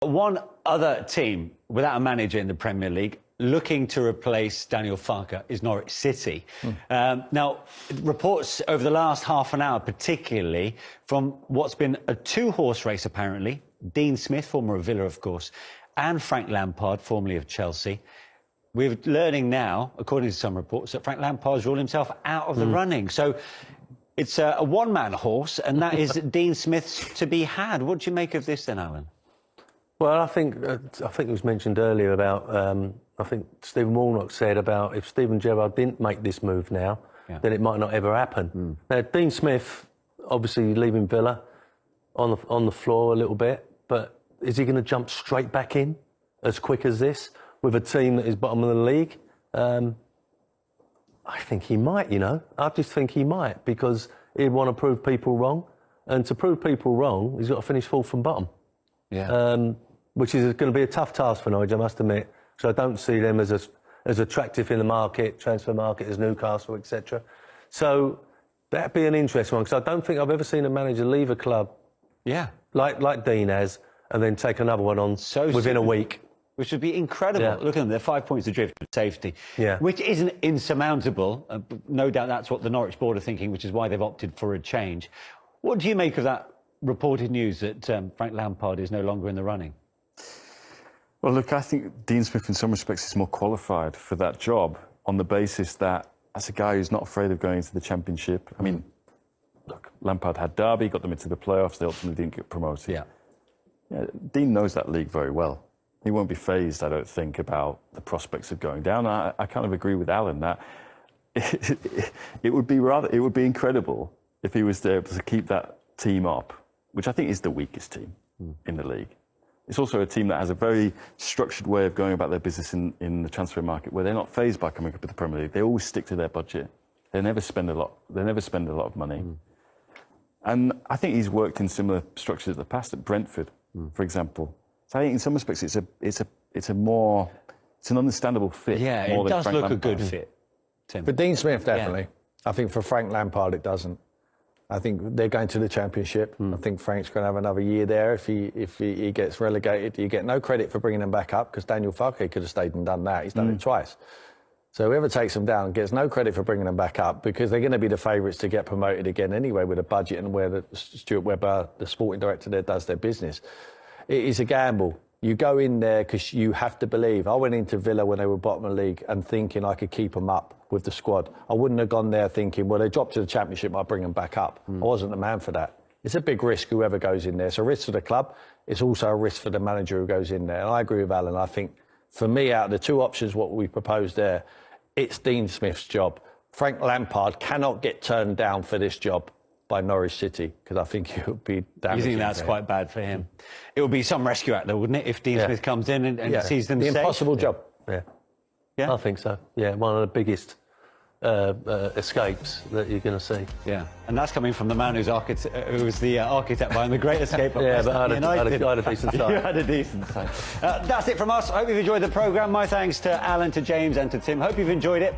One other team without a manager in the Premier League looking to replace Daniel Farke is Norwich City. Now, reports over the last half an hour, particularly from what's been a two-horse race, apparently, Dean Smith, former of Villa, of course, and Frank Lampard, formerly of Chelsea. We're learning now, according to some reports, that Frank Lampard's ruled himself out of the running. So it's a one-man horse, and that is Dean Smith's to be had. What do you make of this then, Alan? Well, I think it was mentioned earlier about, I think Stephen Warnock said about if Steven Gerrard didn't make this move now, then it might not ever happen. Now, Dean Smith, obviously leaving Villa on the floor a little bit, but is he going to jump straight back in as quick as this with a team that is bottom of the league? I think he might, you know. I just think he might, because he'd want to prove people wrong. And to prove people wrong, he's got to finish fourth from bottom. Which is going to be a tough task for Norwich, I must admit. So I don't see them as attractive in the market, transfer market, as Newcastle, etc. So that'd be an interesting one, because I don't think I've ever seen a manager leave a club, like Dean has, and then take another one on within a week. Which would be incredible. Look at them, they're 5 points adrift of safety, which isn't insurmountable. No doubt that's what the Norwich board are thinking, which is why they've opted for a change. What do you make of that reported news that Frank Lampard is no longer in the running? Well, look, I think Dean Smith in some respects is more qualified for that job on the basis that as a guy who's not afraid of going into the Championship. I mean, look, Lampard had Derby, got them into the playoffs, they ultimately didn't get promoted. Dean knows that league very well. He won't be fazed, I don't think, about the prospects of going down. I kind of agree with Alan that it would be incredible if he was able to keep that team up, which I think is the weakest team in the league. It's also a team that has a very structured way of going about their business in the transfer market, where they're not fazed by coming up with the Premier League. They always stick to their budget. They never spend a lot. They never spend a lot of money. And I think he's worked in similar structures in the past at Brentford, for example. So I think in some respects it's an understandable fit. Yeah, it does look a good fit, Tim. For Dean Smith, definitely. I think for Frank Lampard, it doesn't. I think they're going to the Championship. I think Frank's going to have another year there. If he gets relegated, you get no credit for bringing them back up, because Daniel Farke could have stayed and done that. He's done it twice. So whoever takes them down gets no credit for bringing them back up, because they're going to be the favourites to get promoted again anyway, with a budget and where Stuart Webber, the sporting director there, does their business. It is a gamble. You go in there because you have to believe. I went into Villa when they were bottom of the league and thinking I could keep them up with the squad. I wouldn't have gone there thinking, well, they dropped to the Championship, I'll bring them back up. I wasn't the man for that. It's a big risk, whoever goes in there. It's a risk for the club. It's also a risk for the manager who goes in there. And I agree with Alan. I think, for me, out of the two options, what we proposed there, it's Dean Smith's job. Frank Lampard cannot get turned down for this job by Norwich City, because I think it would be damaging. You think that's quite bad for him? It would be some rescue act, though, wouldn't it, if Dean Smith comes in and sees them safe? The impossible job. Yeah, I think so. Yeah, one of the biggest escapes that you're going to see. Yeah, and that's coming from the man who was the architect behind the Great Escape. Yeah, but I had a decent time. You had a decent time. That's it from us. I hope you've enjoyed the programme. My thanks to Alan, to James and to Tim. Hope you've enjoyed it.